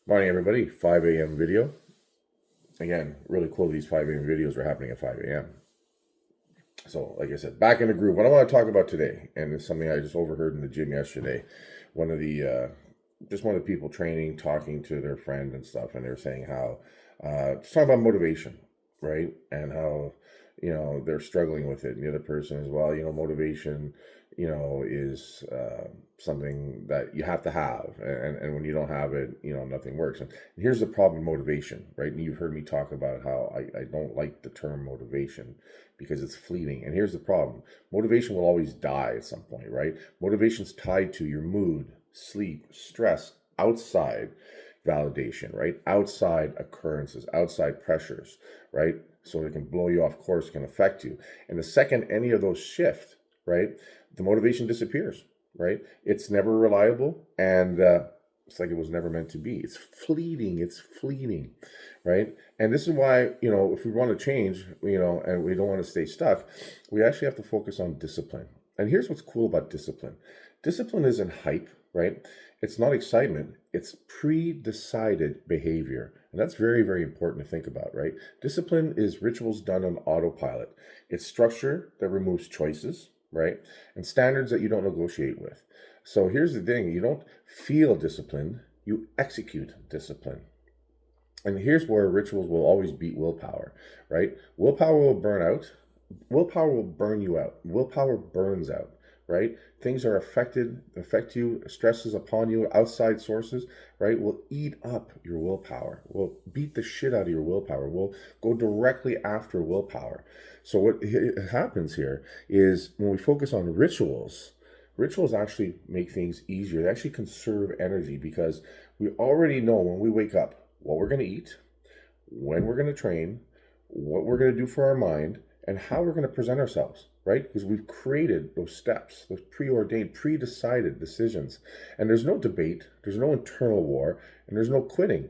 Morning, everybody. 5 a.m. video. Again, really cool. These 5 a.m. videos are happening at 5 a.m. So, like I said, back in the groove. What I want to talk about today, and it's something I just overheard in the gym yesterday. One of the just one of the people training, talking to their friend and stuff, and they're saying how just talking about motivation, right? And how they're struggling with it, and the other person as well. Motivation, is something that you have to have, and when you don't have it, nothing works. And here's the problem with motivation, right? And you've heard me talk about how I don't like the term motivation because it's fleeting. And here's the problem: motivation will always die at some point, right? Motivation's tied to your mood, sleep, stress, outside validation, right? Outside occurrences, outside pressures, right? So it can blow you off course, can affect you. And the second any of those shift, right, the motivation disappears, right? It's never reliable, and it's like it was never meant to be. It's fleeting. It's fleeting, right? And this is why, if we want to change, and we don't want to stay stuck, we actually have to focus on discipline. And here's what's cool about discipline. Discipline isn't hype, right? It's not excitement. It's pre-decided behavior. And that's very, very important to think about, right? Discipline is rituals done on autopilot. It's structure that removes choices, right? And standards that you don't negotiate with. So here's the thing: you don't feel disciplined, you execute discipline. And here's where rituals will always beat willpower, right? Willpower will burn out. Willpower will burn you out. Willpower burns out, right? Things are affect you, stresses upon you, outside sources, right? Will eat up your willpower. Will beat the shit out of your willpower. Will go directly after willpower. So what happens here is when we focus on rituals actually make things easier. They actually conserve energy because we already know when we wake up what we're going to eat, when we're going to train, what we're going to do for our mind, and how we're going to present ourselves, right? Because we've created those steps, those preordained, pre-decided decisions. And there's no debate, there's no internal war, and there's no quitting.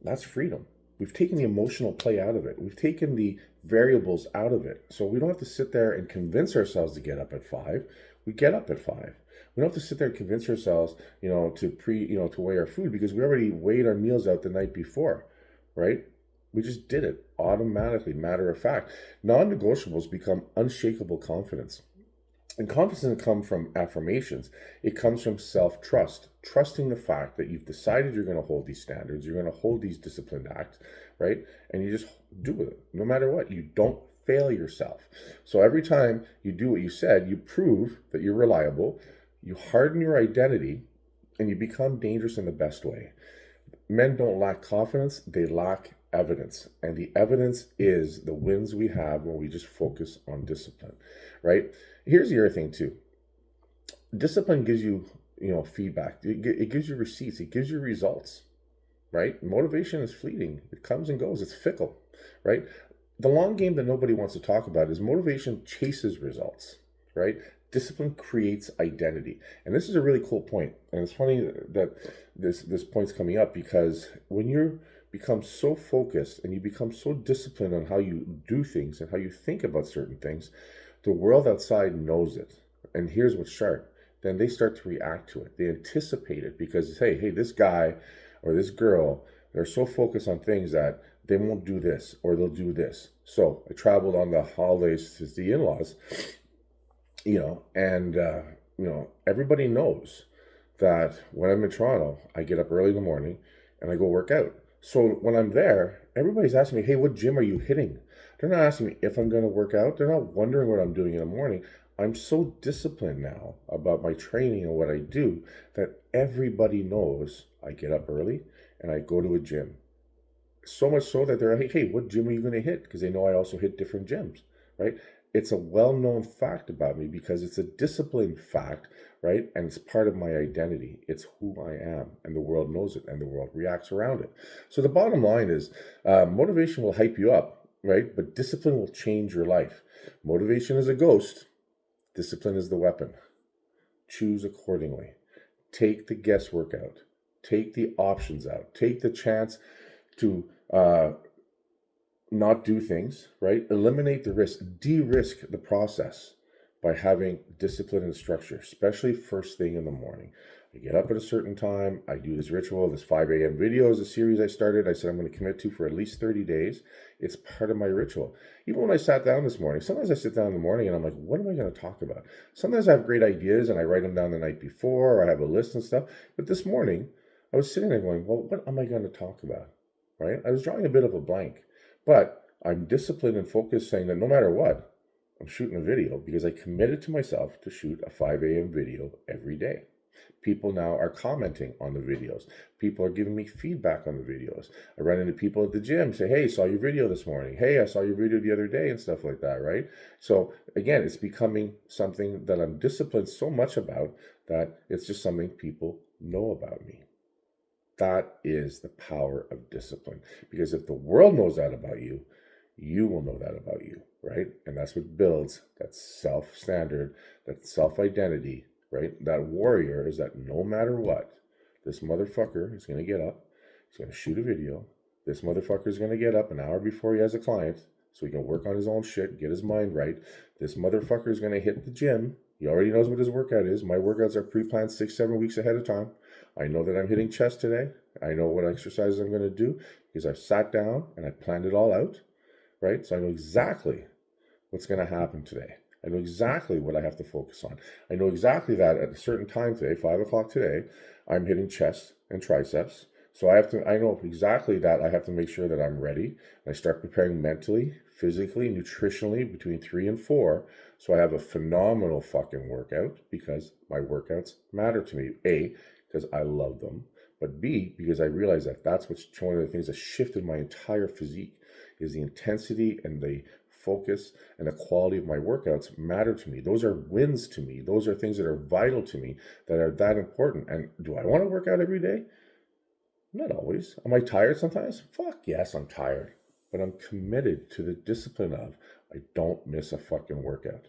That's freedom. We've taken the emotional play out of it. We've taken the variables out of it. So we don't have to sit there and convince ourselves to get up at 5. We get up at 5. We don't have to sit there and convince ourselves, to weigh our food because we already weighed our meals out the night before, right? We just did it automatically, matter of fact. Non-negotiables become unshakable confidence. And confidence doesn't come from affirmations. It comes from self-trust, trusting the fact that you've decided you're going to hold these standards, you're going to hold these disciplined acts, right? And you just do it, no matter what. You don't fail yourself. So every time you do what you said, you prove that you're reliable, you harden your identity, and you become dangerous in the best way. Men don't lack confidence, they lack evidence. And the evidence is the wins we have when we just focus on discipline, right? Here's the other thing too. Discipline gives you, feedback. It gives you receipts. It gives you results, right? Motivation is fleeting. It comes and goes. It's fickle, right? The long game that nobody wants to talk about is motivation chases results, right? Discipline creates identity. And this is a really cool point. And it's funny that this point's coming up because when you become so focused and you become so disciplined on how you do things and how you think about certain things, the world outside knows it. And here's what's sharp. Then they start to react to it. They anticipate it because, hey, this guy or this girl, they're so focused on things that they won't do this or they'll do this. So I traveled on the holidays to the in-laws, and everybody knows that when I'm in Toronto, I get up early in the morning and I go work out. So when I'm there, everybody's asking me, hey, what gym are you hitting? They're not asking me if I'm going to work out. They're not wondering what I'm doing in the morning. I'm so disciplined now about my training and what I do that everybody knows I get up early and I go to a gym. So much so that they're like, hey, what gym are you going to hit? Because they know I also hit different gyms, right? It's a well-known fact about me because it's a disciplined fact, right? And it's part of my identity. It's who I am, and the world knows it, and the world reacts around it. So the bottom line is motivation will hype you up, right? But discipline will change your life. Motivation is a ghost. Discipline is the weapon. Choose accordingly. Take the guesswork out. Take the options out. Take the chance to not do things, right? Eliminate the risk, de-risk the process by having discipline and structure, especially first thing in the morning. I get up at a certain time. I do this ritual. This 5 a.m. video is a series I started. I said I'm going to commit to for at least 30 days. It's part of my ritual. Even when I sat down this morning, sometimes I sit down in the morning and I'm like, what am I going to talk about? Sometimes I have great ideas and I write them down the night before, or I have a list and stuff. But this morning, I was sitting there going, well, what am I going to talk about? Right? I was drawing a bit of a blank. But I'm disciplined and focused, saying that no matter what, I'm shooting a video because I committed to myself to shoot a 5 a.m. video every day. People now are commenting on the videos. People are giving me feedback on the videos. I run into people at the gym, say, hey, saw your video this morning. Hey, I saw your video the other day, and stuff like that, right? So again, it's becoming something that I'm disciplined so much about that it's just something people know about me. That is the power of discipline. Because if the world knows that about you, you will know that about you, right? And that's what builds that self-standard, that self-identity, right? That warrior is that no matter what, this motherfucker is going to get up, he's going to shoot a video. This motherfucker is going to get up an hour before he has a client so he can work on his own shit, get his mind right. This motherfucker is going to hit the gym. He already knows what his workout is. My workouts are pre-planned 6-7 weeks ahead of time. I know that I'm hitting chest today. I know what exercises I'm going to do because I've sat down and I planned it all out, right? So I know exactly what's going to happen today. I know exactly what I have to focus on. I know exactly that at a certain time today, 5 o'clock today, I'm hitting chest and triceps. So I know exactly that I have to make sure that I'm ready. I start preparing mentally, physically, nutritionally between 3 and 4. So I have a phenomenal fucking workout because my workouts matter to me. A, because I love them. But B, because I realize that that's what's one of the things that shifted my entire physique is the intensity and the focus and the quality of my workouts matter to me. Those are wins to me. Those are things that are vital to me, that are that important. And do I want to work out every day? Not always. Am I tired sometimes? Fuck yes, I'm tired. But I'm committed to the discipline of I don't miss a fucking workout.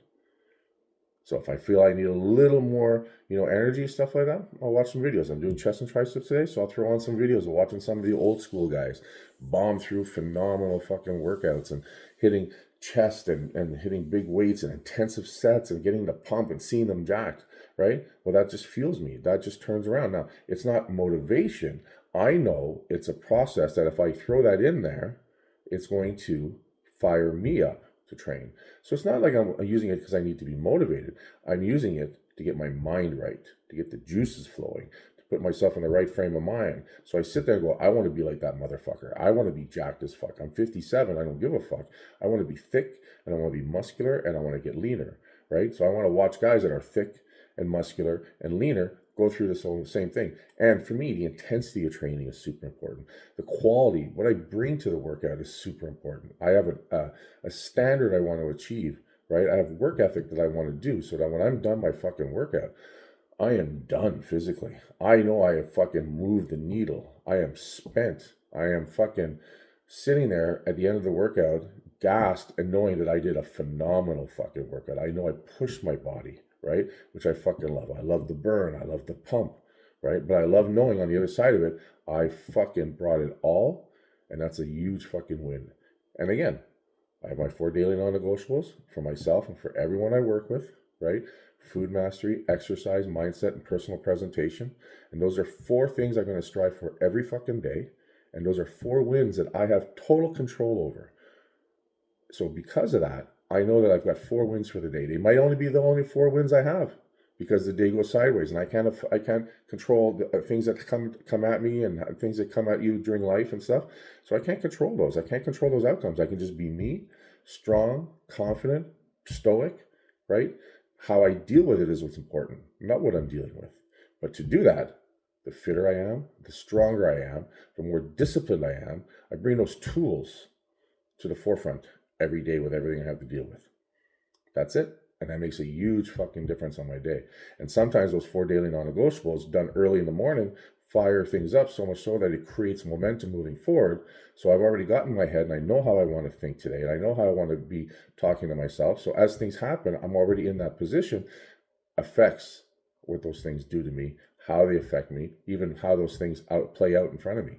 So if I feel I need a little more, energy, stuff like that, I'll watch some videos. I'm doing chest and triceps today, so I'll throw on some videos of watching some of the old school guys bomb through phenomenal fucking workouts and hitting chest and hitting big weights and intensive sets and getting the pump and seeing them jacked, right? Well, that just fuels me. That just turns around. Now, it's not motivation. I know it's a process that if I throw that in there, it's going to fire me up to train. So it's not like I'm using it because I need to be motivated. I'm using it to get my mind right, to get the juices flowing, to put myself in the right frame of mind. So I sit there and go, I want to be like that motherfucker. I want to be jacked as fuck. I'm 57. I don't give a fuck. I want to be thick and I want to be muscular and I want to get leaner, right? So I want to watch guys that are thick and muscular and leaner go through this whole same thing. And for me, the intensity of training is super important. The quality, what I bring to the workout is super important. I have a standard I want to achieve, right? I have work ethic that I want to do so that when I'm done my fucking workout, I am done physically. I know I have fucking moved the needle. I am spent. I am fucking sitting there at the end of the workout, gassed and knowing that I did a phenomenal fucking workout. I know I pushed my body, right? Which I fucking love. I love the burn. I love the pump, right? But I love knowing on the other side of it, I fucking brought it all. And that's a huge fucking win. And again, I have my 4 daily non-negotiables for myself and for everyone I work with, right? Food mastery, exercise, mindset, and personal presentation. And those are 4 things I'm going to strive for every fucking day. And those are 4 wins that I have total control over. So because of that, I know that I've got 4 wins for the day. They might only be the only 4 wins I have because the day goes sideways, and I can't control the things that come at me and things that come at you during life and stuff. So I can't control those. I can't control those outcomes. I can just be me, strong, confident, stoic, right? How I deal with it is what's important, not what I'm dealing with. But to do that, the fitter I am, the stronger I am, the more disciplined I am, I bring those tools to the forefront every day with everything I have to deal with. That's it. And that makes a huge fucking difference on my day. And sometimes those 4 daily non-negotiables done early in the morning fire things up so much so that it creates momentum moving forward. So I've already gotten in my head and I know how I want to think today. And I know how I want to be talking to myself. So as things happen, I'm already in that position. Affects what those things do to me, how they affect me, even how those things play out in front of me.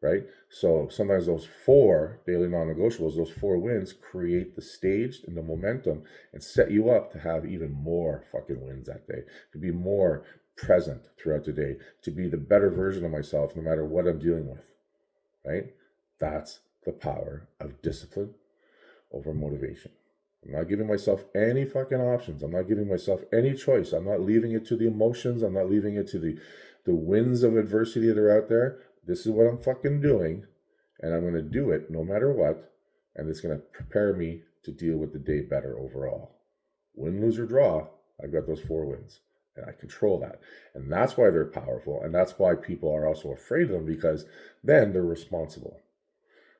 Right? So sometimes those 4 daily non-negotiables, those 4 wins create the stage and the momentum and set you up to have even more fucking wins that day, to be more present throughout the day, to be the better version of myself no matter what I'm dealing with, right? That's the power of discipline over motivation. I'm not giving myself any fucking options. I'm not giving myself any choice. I'm not leaving it to the emotions. I'm not leaving it to the winds of adversity that are out there. This is what I'm fucking doing, and I'm going to do it no matter what, and it's going to prepare me to deal with the day better overall. Win, lose, or draw, I've got those 4 wins, and I control that. And that's why they're powerful, and that's why people are also afraid of them, because then they're responsible.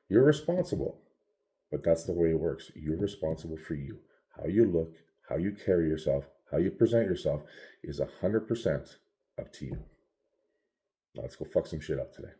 You're responsible, but that's the way it works. You're responsible for you. How you look, how you carry yourself, how you present yourself is 100% up to you. Now let's go fuck some shit up today.